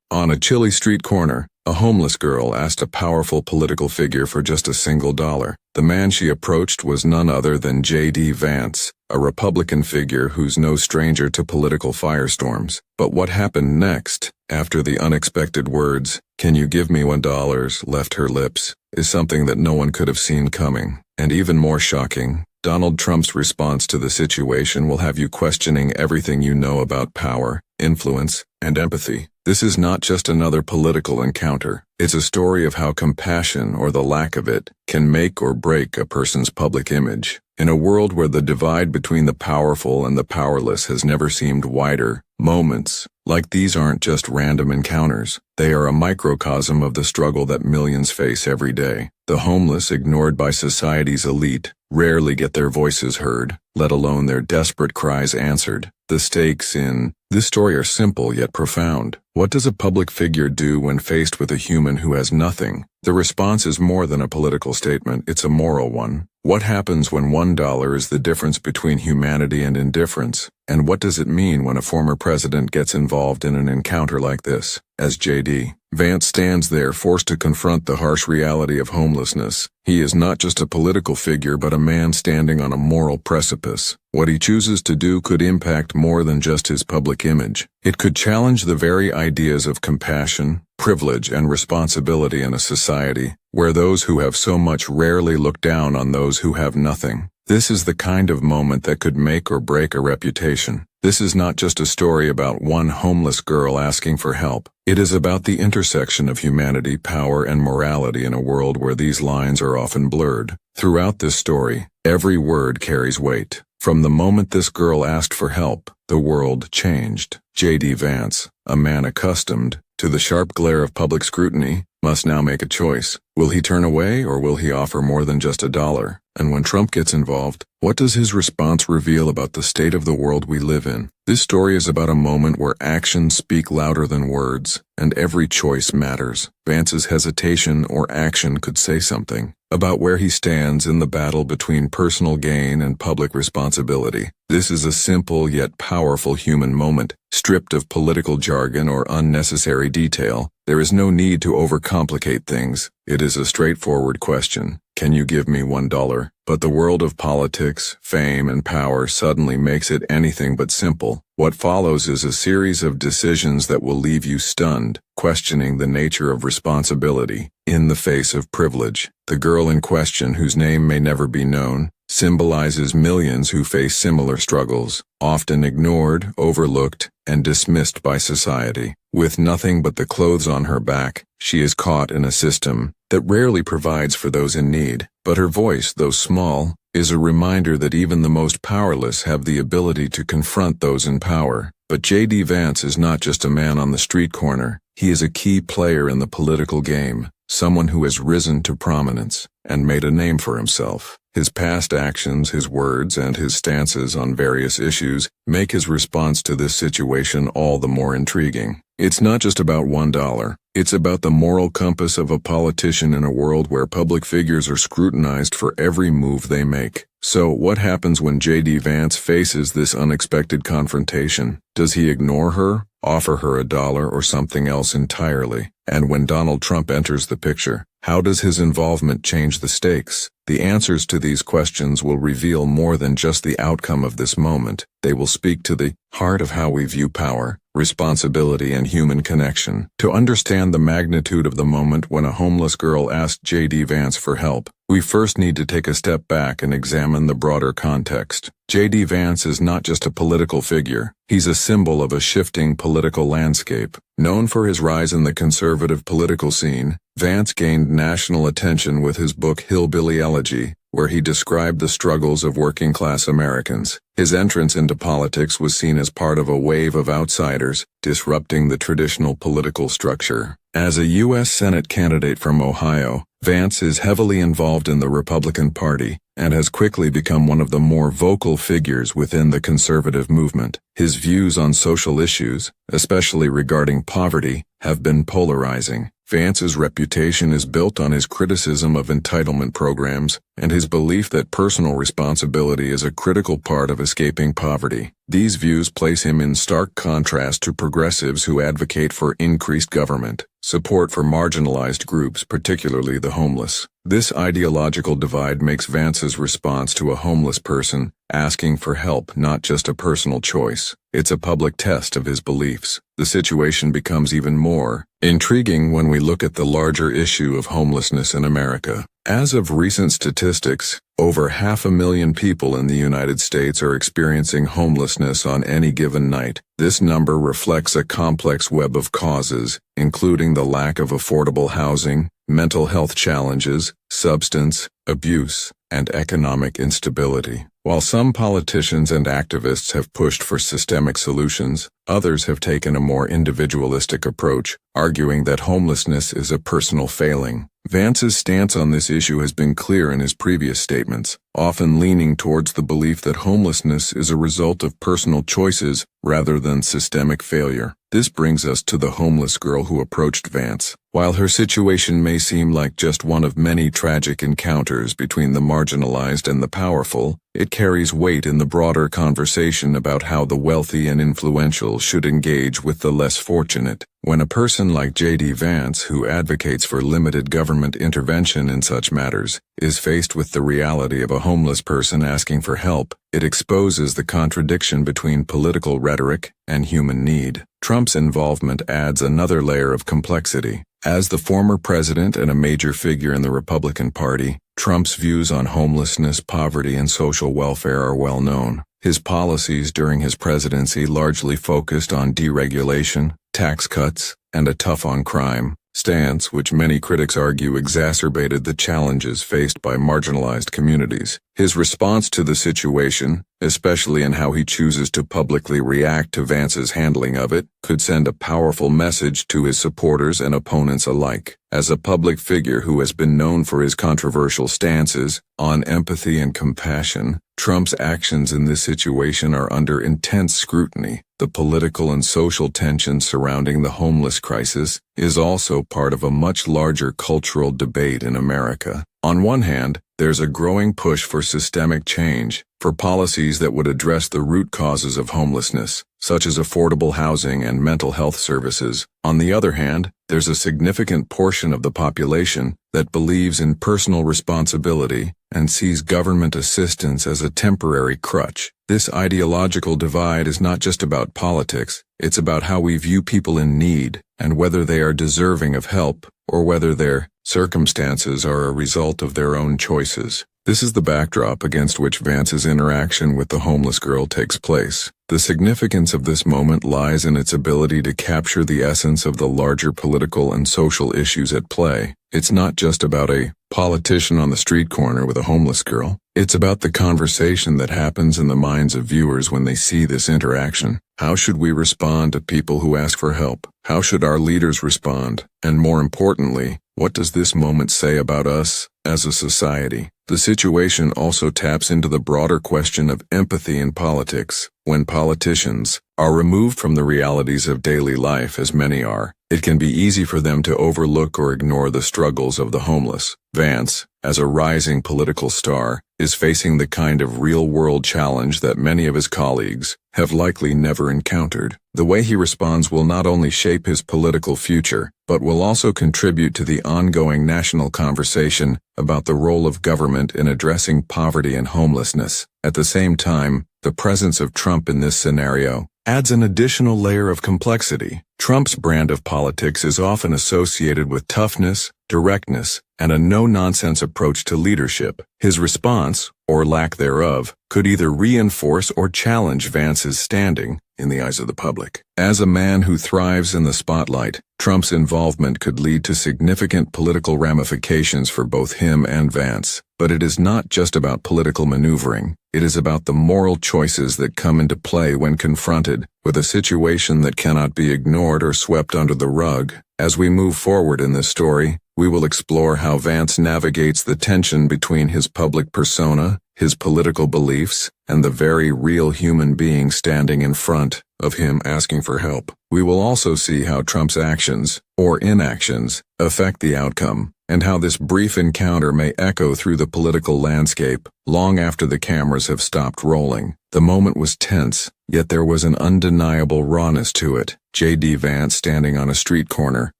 On a chilly street corner, a homeless girl asked a powerful political figure for just a single dollar. The man she approached was none other than JD Vance, a Republican figure who's no stranger to political firestorms. But what happened next, after the unexpected words, "Can you give me $1," left her lips, is something that no one could have seen coming. And even more shocking, Donald Trump's response to the situation will have you questioning everything you know about power, influence, and empathy. This is not just another political encounter. It's a story of how compassion, or the lack of it, can make or break a person's public image. In a world where the divide between the powerful and the powerless has never seemed wider, moments like these aren't just random encounters. They are a microcosm of the struggle that millions face every day. The homeless, ignored by society's elite, rarely get their voices heard, let alone their desperate cries answered. The stakes in this story are simple yet profound. What does a public figure do when faced with a human who has nothing? The response is more than a political statement, it's a moral one. What happens when $1 is the difference between humanity and indifference? And what does it mean when a former president gets involved in an encounter like this? As JD Vance stands there forced to confront the harsh reality of homelessness, he is not just a political figure but a man standing on a moral precipice. What he chooses to do could impact more than just his public image. It could challenge the very ideas of compassion, privilege, and responsibility in a society where those who have so much rarely look down on those who have nothing. This is the kind of moment that could make or break a reputation. This is not just a story about one homeless girl asking for help. It is about the intersection of humanity, power, and morality in a world where these lines are often blurred. Throughout this story, every word carries weight. From the moment this girl asked for help, the world changed. JD Vance, a man accustomed to the sharp glare of public scrutiny, must now make a choice. Will he turn away or will he offer more than just $1? And when Trump gets involved, what does his response reveal about the state of the world we live in? This story is about a moment where actions speak louder than words, and every choice matters. Vance's hesitation or action could say something about where he stands in the battle between personal gain and public responsibility. This is a simple yet powerful human moment, stripped of political jargon or unnecessary detail. There is no need to overcomplicate things. It is a straightforward question. Can you give me $1? But the world of politics, fame, and power suddenly makes it anything but simple. What follows is a series of decisions that will leave you stunned, questioning the nature of responsibility in the face of privilege. The girl in question, whose name may never be known, symbolizes millions who face similar struggles, often ignored, overlooked, and dismissed by society. With nothing but the clothes on her back, she is caught in a system that rarely provides for those in need. But her voice, though small, is a reminder that even the most powerless have the ability to confront those in power. But JD Vance is not just a man on the street corner. He is a key player in the political game, someone who has risen to prominence and made a name for himself. His past actions, his words, and his stances on various issues make his response to this situation all the more intriguing. It's not just about $1. It's about the moral compass of a politician in a world where public figures are scrutinized for every move they make. So, what happens when JD Vance faces this unexpected confrontation? Does he ignore her, offer her $1, or something else entirely? And when Donald Trump enters the picture, how does his involvement change the stakes? The answers to these questions will reveal more than just the outcome of this moment. They will speak to the heart of how we view power, responsibility, and human connection. To understand the magnitude of the moment when a homeless girl asked JD Vance for help, we first need to take a step back and examine the broader context. JD Vance is not just a political figure. He's a symbol of a shifting political landscape. Known for his rise in the conservative political scene, Vance gained national attention with his book Hillbilly Elegy, where he described the struggles of working-class Americans. His entrance into politics was seen as part of a wave of outsiders, disrupting the traditional political structure. As a U.S. Senate candidate from Ohio, Vance is heavily involved in the Republican Party and has quickly become one of the more vocal figures within the conservative movement. His views on social issues, especially regarding poverty, have been polarizing. Vance's reputation is built on his criticism of entitlement programs, and his belief that personal responsibility is a critical part of escaping poverty. These views place him in stark contrast to progressives who advocate for increased government support for marginalized groups, particularly the homeless. This ideological divide makes Vance's response to a homeless person asking for help not just a personal choice. It's a public test of his beliefs. The situation becomes even more intriguing when we look at the larger issue of homelessness in America. As of recent statistics, over 500,000 people in the United States are experiencing homelessness on any given night. This number reflects a complex web of causes, including the lack of affordable housing, mental health challenges, substance abuse, and economic instability. While some politicians and activists have pushed for systemic solutions, others have taken a more individualistic approach, arguing that homelessness is a personal failing. Vance's stance on this issue has been clear in his previous statements, often leaning towards the belief that homelessness is a result of personal choices rather than systemic failure. This brings us to the homeless girl who approached Vance. While her situation may seem like just one of many tragic encounters between the marginalized and the powerful, it carries weight in the broader conversation about how the wealthy and influential should engage with the less fortunate. When a person like JD Vance, who advocates for limited government intervention in such matters, is faced with the reality of a homeless person asking for help, it exposes the contradiction between political rhetoric and human need. Trump's involvement adds another layer of complexity. As the former president and a major figure in the Republican Party, Trump's views on homelessness, poverty, and social welfare are well known. His policies during his presidency largely focused on deregulation, tax cuts, and a tough-on-crime stance which many critics argue exacerbated the challenges faced by marginalized communities. His response to the situation, especially in how he chooses to publicly react to Vance's handling of it, could send a powerful message to his supporters and opponents alike. As a public figure who has been known for his controversial stances on empathy and compassion, Trump's actions in this situation are under intense scrutiny. The political and social tension surrounding the homeless crisis is also part of a much larger cultural debate in America. On one hand, there's a growing push for systemic change, for policies that would address the root causes of homelessness, such as affordable housing and mental health services. On the other hand, there's a significant portion of the population that believes in personal responsibility and sees government assistance as a temporary crutch. This ideological divide is not just about politics, it's about how we view people in need and whether they are deserving of help or whether their circumstances are a result of their own choices. This is the backdrop against which Vance's interaction with the homeless girl takes place. The significance of this moment lies in its ability to capture the essence of the larger political and social issues at play. It's not just about a politician on the street corner with a homeless girl. It's about the conversation that happens in the minds of viewers when they see this interaction. How should we respond to people who ask for help? How should our leaders respond? And more importantly, what does this moment say about us as a society? The situation also taps into the broader question of empathy in politics. When politicians are removed from the realities of daily life, as many are, it can be easy for them to overlook or ignore the struggles of the homeless. Vance, as a rising political star, is facing the kind of real-world challenge that many of his colleagues have likely never encountered. The way he responds will not only shape his political future, but will also contribute to the ongoing national conversation about the role of government in addressing poverty and homelessness. At the same time, the presence of Trump in this scenario adds an additional layer of complexity. Trump's brand of politics is often associated with toughness, directness, and a no-nonsense approach to leadership. His response, or lack thereof, could either reinforce or challenge Vance's standing in the eyes of the public. As a man who thrives in the spotlight, Trump's involvement could lead to significant political ramifications for both him and Vance. But it is not just about political maneuvering. It is about the moral choices that come into play when confronted with a situation that cannot be ignored or swept under the rug. As we move forward in this story, we will explore how Vance navigates the tension between his public persona, his political beliefs, and the very real human being standing in front of him asking for help. We will also see how Trump's actions, or inactions, affect the outcome, and how this brief encounter may echo through the political landscape long after the cameras have stopped rolling. The moment was tense, yet there was an undeniable rawness to it. JD Vance standing on a street corner,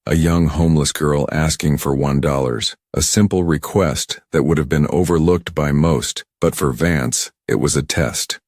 a young homeless girl asking for $1, a simple request that would have been overlooked by most, but for Vance, it was a test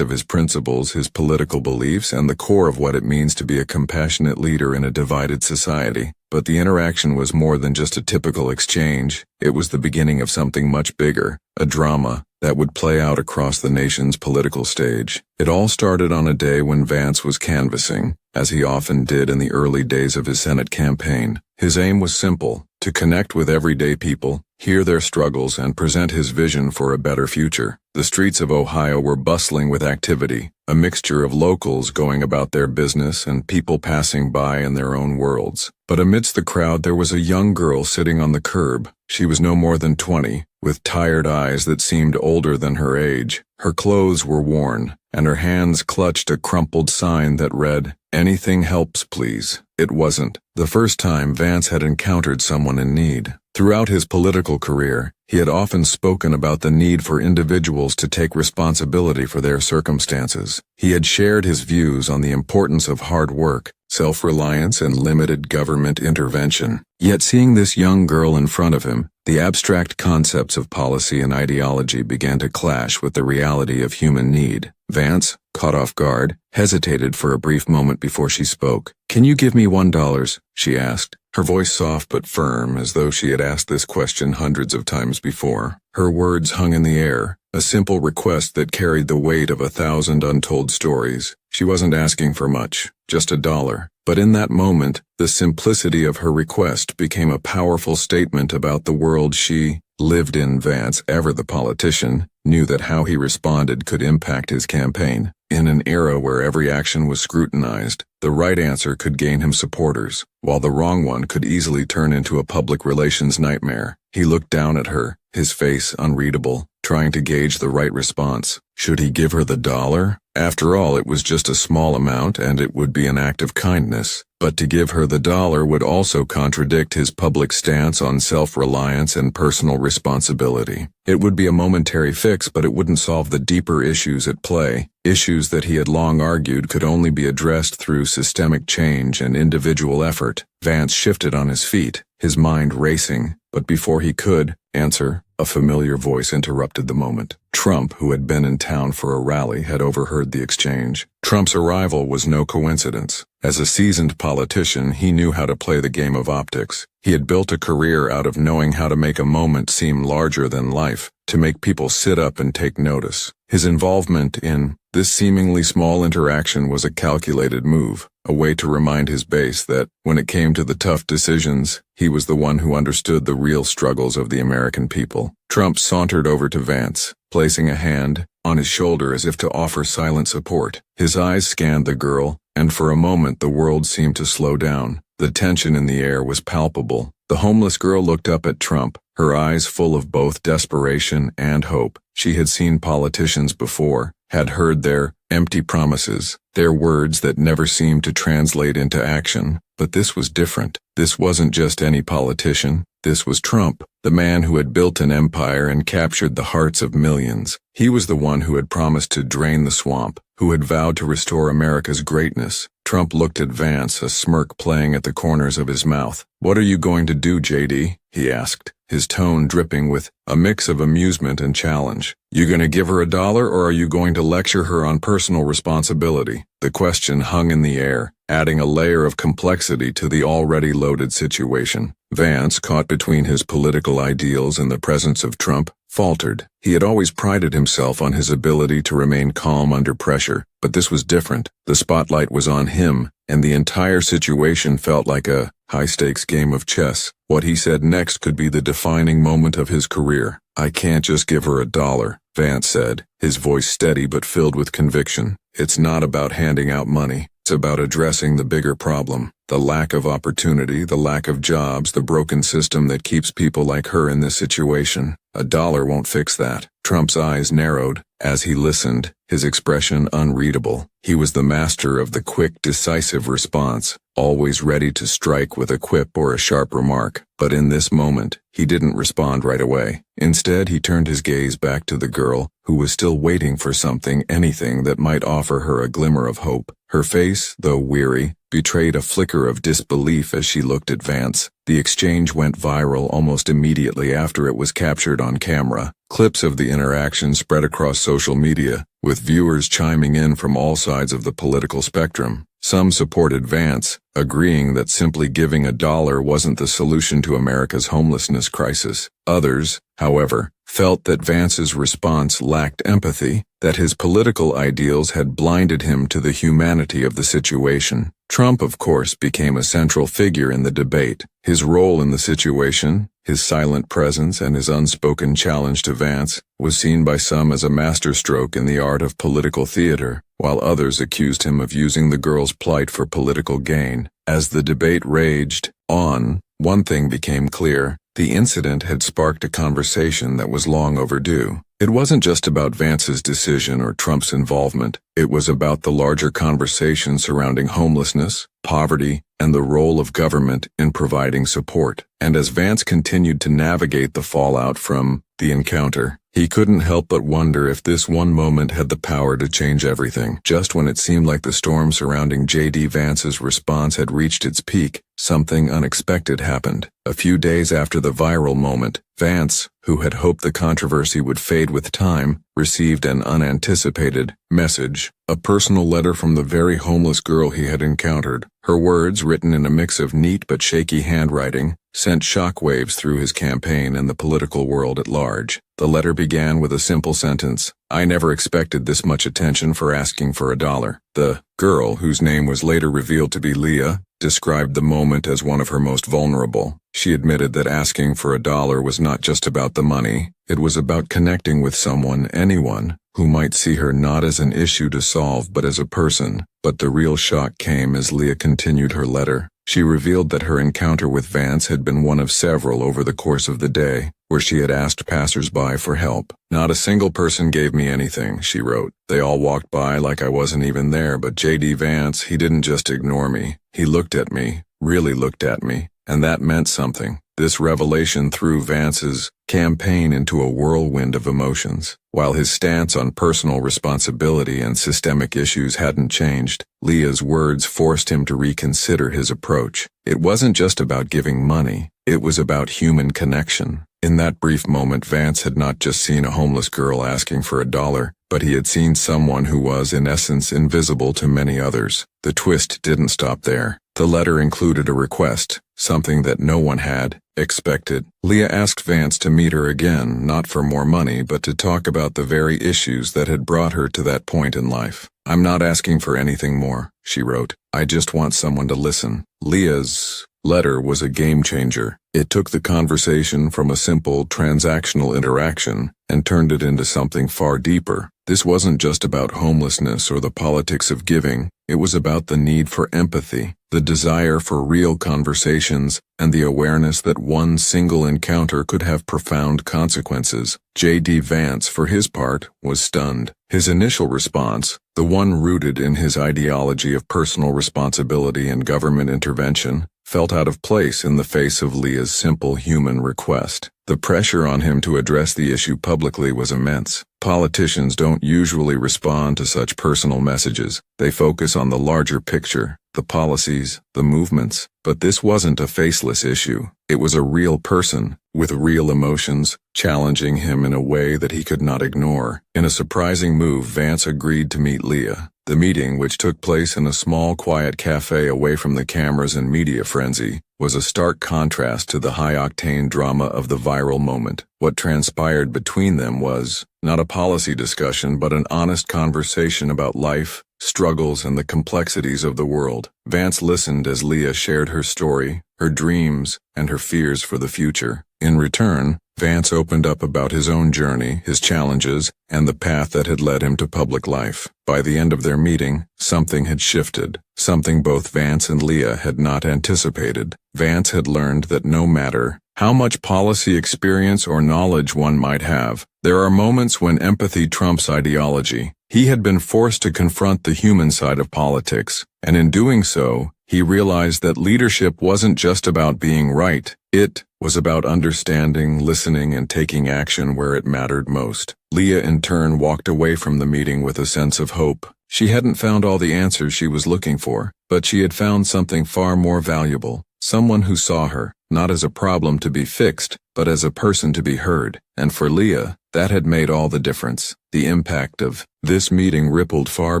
of his principles, his political beliefs, and the core of what it means to be a compassionate leader in a divided society. But the interaction was more than just a typical exchange. It was the beginning of something much bigger, a drama that would play out across the nation's political stage. It all started on a day when Vance was canvassing, as he often did in the early days of his Senate campaign. His aim was simple: to connect with everyday people, hear their struggles, and present his vision for a better future. The streets of Ohio were bustling with activity, a mixture of locals going about their business and people passing by in their own worlds. But amidst the crowd there was a young girl sitting on the curb. She was no more than 20, with tired eyes that seemed older than her age. Her clothes were worn, and her hands clutched a crumpled sign that read, "Anything helps, please." It wasn't the first time Vance had encountered someone in need. Throughout his political career, he had often spoken about the need for individuals to take responsibility for their circumstances. He had shared his views on the importance of hard work, self-reliance, and limited government intervention. Yet seeing this young girl in front of him, the abstract concepts of policy and ideology began to clash with the reality of human need. Vance, caught off guard, hesitated for a brief moment before she spoke. "Can you give me $1?" she asked, her voice soft but firm, as though she had asked this question hundreds of times before. Her words hung in the air, a simple request that carried the weight of 1,000 untold stories. She wasn't asking for much, just $1. But in that moment, the simplicity of her request became a powerful statement about the world she lived in. Vance, ever the politician, knew that how he responded could impact his campaign. In an era where every action was scrutinized, the right answer could gain him supporters, while the wrong one could easily turn into a public relations nightmare. He looked down at her, his face unreadable, trying to gauge the right response. Should he give her the $1? After all, it was just a small amount, and it would be an act of kindness. But to give her the $1 would also contradict his public stance on self-reliance and personal responsibility. It would be a momentary fix, but it wouldn't solve the deeper issues at play, issues that he had long argued could only be addressed through systemic change and individual effort. Vance shifted on his feet, his mind racing, but before he could answer, a familiar voice interrupted the moment. Trump, who had been in town for a rally, had overheard the exchange. Trump's arrival was no coincidence. As a seasoned politician, he knew how to play the game of optics. He had built a career out of knowing how to make a moment seem larger than life, to make people sit up and take notice. His involvement in this seemingly small interaction was a calculated move, a way to remind his base that, when it came to the tough decisions, he was the one who understood the real struggles of the American people. Trump sauntered over to Vance, placing a hand on his shoulder as if to offer silent support. His eyes scanned the girl, and for a moment the world seemed to slow down. The tension in the air was palpable. The homeless girl looked up at Trump, her eyes full of both desperation and hope. She had seen politicians before, had heard their empty promises, their words that never seemed to translate into action. But this was different. This wasn't just any politician. This was Trump, the man who had built an empire and captured the hearts of millions. He was the one who had promised to drain the swamp, who had vowed to restore America's greatness. Trump looked at Vance, a smirk playing at the corners of his mouth. "What are you going to do, JD?" he asked, his tone dripping with a mix of amusement and challenge. "You gonna give her $1, or are you going to lecture her on personal responsibility?" The question hung in the air, adding a layer of complexity to the already loaded situation. Vance, caught between his political ideals and the presence of Trump, faltered. He had always prided himself on his ability to remain calm under pressure, but this was different. The spotlight was on him, and the entire situation felt like a high-stakes game of chess. What he said next could be the defining moment of his career. "I can't just give her $1, Vance said, his voice steady but filled with conviction. "It's not about handing out money. It's about addressing the bigger problem. The lack of opportunity, the lack of jobs, the broken system that keeps people like her in this situation. $1 won't fix that." Trump's eyes narrowed as he listened, his expression unreadable. He was the master of the quick, decisive response, always ready to strike with a quip or a sharp remark. But in this moment, he didn't respond right away. Instead, he turned his gaze back to the girl, who was still waiting for something, anything that might offer her a glimmer of hope. Her face, though weary, betrayed a flicker of disbelief as she looked at Vance. The exchange went viral almost immediately after it was captured on camera. Clips of the interaction spread across social media, with viewers chiming in from all sides of the political spectrum. Some supported Vance, agreeing that simply giving $1 wasn't the solution to America's homelessness crisis. Others, however, felt that Vance's response lacked empathy, that his political ideals had blinded him to the humanity of the situation. Trump, of course, became a central figure in the debate. His role in the situation, his silent presence and his unspoken challenge to Vance, was seen by some as a masterstroke in the art of political theater, while others accused him of using the girl's plight for political gain. As the debate raged on, one thing became clear. The incident had sparked a conversation that was long overdue. It wasn't just about Vance's decision or Trump's involvement. It was about the larger conversation surrounding homelessness, poverty, and the role of government in providing support. And as Vance continued to navigate the fallout from the encounter, he couldn't help but wonder if this one moment had the power to change everything. Just when it seemed like the storm surrounding JD Vance's response had reached its peak, something unexpected happened. A few days after the viral moment, Vance, who had hoped the controversy would fade with time, received an unanticipated message, a personal letter from the very homeless girl he had encountered. Her words, written in a mix of neat but shaky handwriting, sent shockwaves through his campaign and the political world at large. The letter began with a simple sentence: "I never expected this much attention for asking for $1. The girl, whose name was later revealed to be Leah, described the moment as one of her most vulnerable. She admitted that asking for $1 was not just about the money, it was about connecting with someone, anyone, who might see her not as an issue to solve but as a person. But the real shock came as Leah continued her letter. She revealed that her encounter with Vance had been one of several over the course of the day, where she had asked passers-by for help. "Not a single person gave me anything," she wrote. "They all walked by like I wasn't even there, but JD Vance, he didn't just ignore me. He looked at me, really looked at me, and that meant something." This revelation threw Vance's campaign into a whirlwind of emotions. While his stance on personal responsibility and systemic issues hadn't changed, Leah's words forced him to reconsider his approach. It wasn't just about giving money, it was about human connection. In that brief moment, Vance had not just seen a homeless girl asking for $1, but he had seen someone who was, in essence, invisible to many others. The twist didn't stop there. The letter included a request, something that no one had expected. Leah asked Vance to meet her again, not for more money, but to talk about the very issues that had brought her to that point in life. "I'm not asking for anything more," she wrote. "I just want someone to listen." Leah's letter was a game changer. It took the conversation from a simple transactional interaction and turned it into something far deeper. This wasn't just about homelessness or the politics of giving. It was about the need for empathy, the desire for real conversations, and the awareness that one single encounter could have profound consequences. JD Vance, for his part, was stunned. His initial response, the one rooted in his ideology of personal responsibility and government intervention, felt out of place in the face of Leah's simple human request. The pressure on him to address the issue publicly was immense. Politicians don't usually respond to such personal messages. They focus on the larger picture, the policies, the movements. But this wasn't a faceless issue. It was a real person, with real emotions, challenging him in a way that he could not ignore. In a surprising move, Vance agreed to meet Leah. The meeting, which took place in a small, quiet cafe away from the cameras and media frenzy, was a stark contrast to the high-octane drama of the viral moment. What transpired between them was not a policy discussion, but an honest conversation about life, struggles, and the complexities of the world. Vance listened as Leah shared her story, her dreams, and her fears for the future. In return, Vance opened up about his own journey, his challenges, and the path that had led him to public life. By the end of their meeting, something had shifted, something both Vance and Leah had not anticipated. Vance had learned that no matter how much policy experience or knowledge one might have. There are moments when empathy trumps ideology. He had been forced to confront the human side of politics, and in doing so, he realized that leadership wasn't just about being right. It was about understanding, listening, and taking action where it mattered most. Leah, in turn, walked away from the meeting with a sense of hope. She hadn't found all the answers she was looking for, but she had found something far more valuable. Someone who saw her, not as a problem to be fixed, but as a person to be heard. And for Leah, that had made all the difference. The impact of this meeting rippled far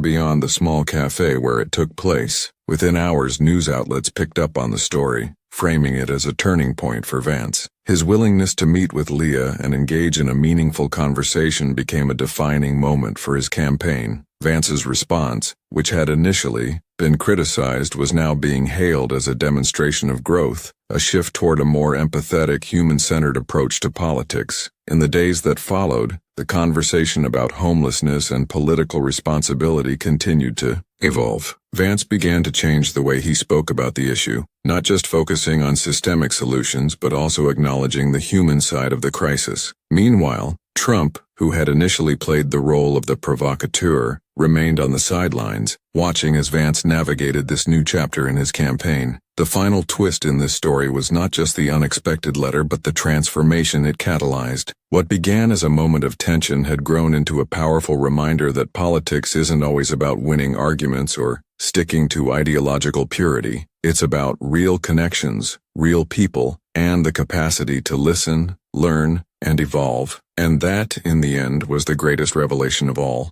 beyond the small cafe where it took place. Within hours, news outlets picked up on the story, framing it as a turning point for Vance. His willingness to meet with Leah and engage in a meaningful conversation became a defining moment for his campaign. Vance's response, which had initially been criticized, was now being hailed as a demonstration of growth, a shift toward a more empathetic, human-centered approach to politics. In the days that followed, the conversation about homelessness and political responsibility continued to evolve. Vance began to change the way he spoke about the issue, not just focusing on systemic solutions but also acknowledging the human side of the crisis. Meanwhile, Trump, who had initially played the role of the provocateur, remained on the sidelines, watching as Vance navigated this new chapter in his campaign. The final twist in this story was not just the unexpected letter but the transformation it catalyzed. What began as a moment of tension had grown into a powerful reminder that politics isn't always about winning arguments or sticking to ideological purity. It's about real connections, real people, and the capacity to listen, learn, and evolve. And that, in the end, was the greatest revelation of all.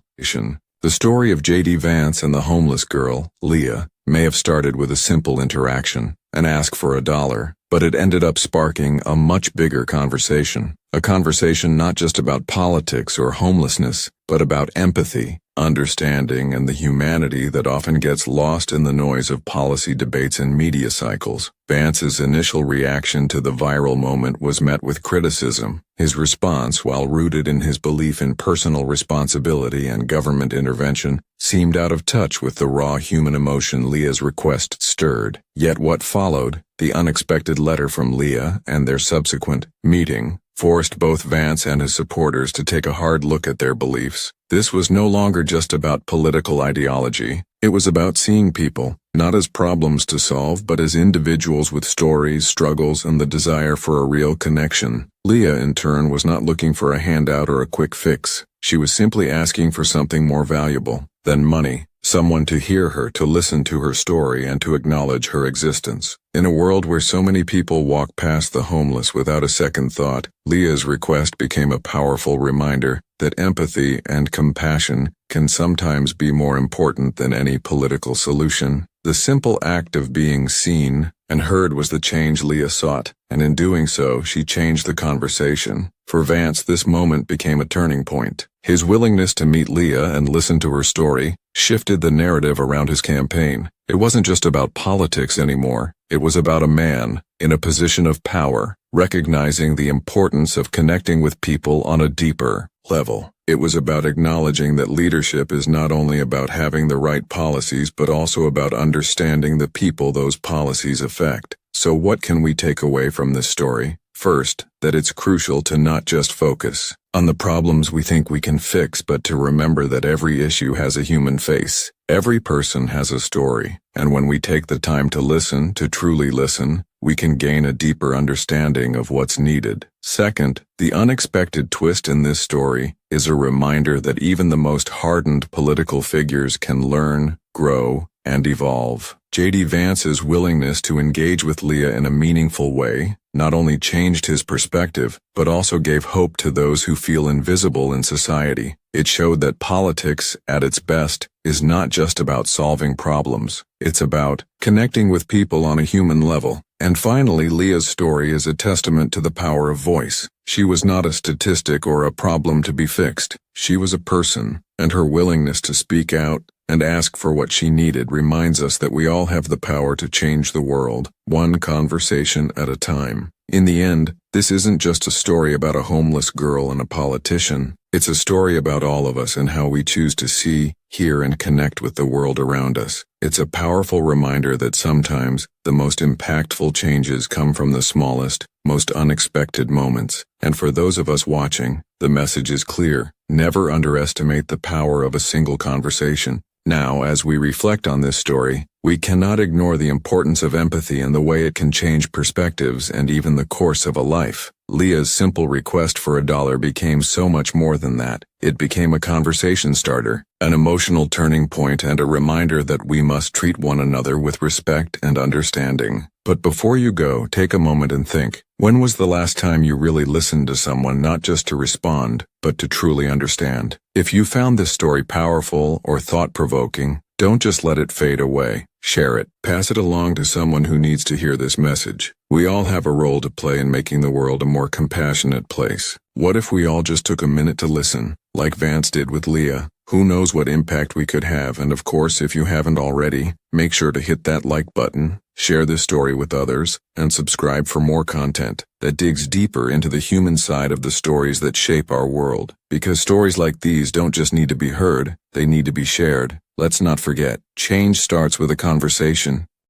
The story of JD Vance and the homeless girl, Leah, may have started with a simple interaction, an ask for $1, but it ended up sparking a much bigger conversation. A conversation not just about politics or homelessness, but about empathy, understanding, and the humanity that often gets lost in the noise of policy debates and media cycles. Vance's initial reaction to the viral moment was met with criticism. His response, while rooted in his belief in personal responsibility and government intervention, seemed out of touch with the raw human emotion Leah's request stirred. Yet what followed, the unexpected letter from Leah and their subsequent meeting, forced both Vance and his supporters to take a hard look at their beliefs. This was no longer just about political ideology. It was about seeing people, not as problems to solve, but as individuals with stories, struggles, and the desire for a real connection. Leah, in turn, was not looking for a handout or a quick fix. She was simply asking for something more valuable than money. Someone to hear her, to listen to her story, and to acknowledge her existence. In a world where so many people walk past the homeless without a second thought, Leah's request became a powerful reminder that empathy and compassion can sometimes be more important than any political solution. The simple act of being seen and heard was the change Leah sought, and in doing so, she changed the conversation. For Vance, this moment became a turning point. His willingness to meet Leah and listen to her story shifted the narrative around his campaign. It wasn't just about politics anymore. It was about a man in a position of power, recognizing the importance of connecting with people on a deeper level. It was about acknowledging that leadership is not only about having the right policies but also about understanding the people those policies affect. So what can we take away from this story? First, that it's crucial to not just focus on the problems we think we can fix, but to remember that every issue has a human face. Every person has a story, and when we take the time to listen, to truly listen, we can gain a deeper understanding of what's needed. Second, the unexpected twist in this story is a reminder that even the most hardened political figures can learn, grow, and evolve. JD Vance's willingness to engage with Leah in a meaningful way not only changed his perspective, but also gave hope to those who feel invisible in society. It showed that politics, at its best, is not just about solving problems. It's about connecting with people on a human level. And finally, Leah's story is a testament to the power of voice. She was not a statistic or a problem to be fixed. She was a person, and her willingness to speak out and ask for what she needed reminds us that we all have the power to change the world, one conversation at a time. In the end, this isn't just a story about a homeless girl and a politician. It's a story about all of us and how we choose to see, hear, and connect with the world around us. It's a powerful reminder that sometimes the most impactful changes come from the smallest, most unexpected moments. And for those of us watching, the message is clear. Never underestimate the power of a single conversation. Now, as we reflect on this story, we cannot ignore the importance of empathy and the way it can change perspectives and even the course of a life. Leah's simple request for $1 became so much more than that. It became a conversation starter, an emotional turning point, and a reminder that we must treat one another with respect and understanding. But before you go, take a moment and think, when was the last time you really listened to someone, not just to respond, but to truly understand? If you found this story powerful or thought-provoking, don't just let it fade away. Share it. Pass it along to someone who needs to hear this message. We all have a role to play in making the world a more compassionate place. What if we all just took a minute to listen, like Vance did with Leah? Who knows what impact we could have? And of course, if you haven't already, make sure to hit that like button, share this story with others, and subscribe for more content that digs deeper into the human side of the stories that shape our world. Because stories like these don't just need to be heard, they need to be shared. Let's not forget, change starts with a conversation.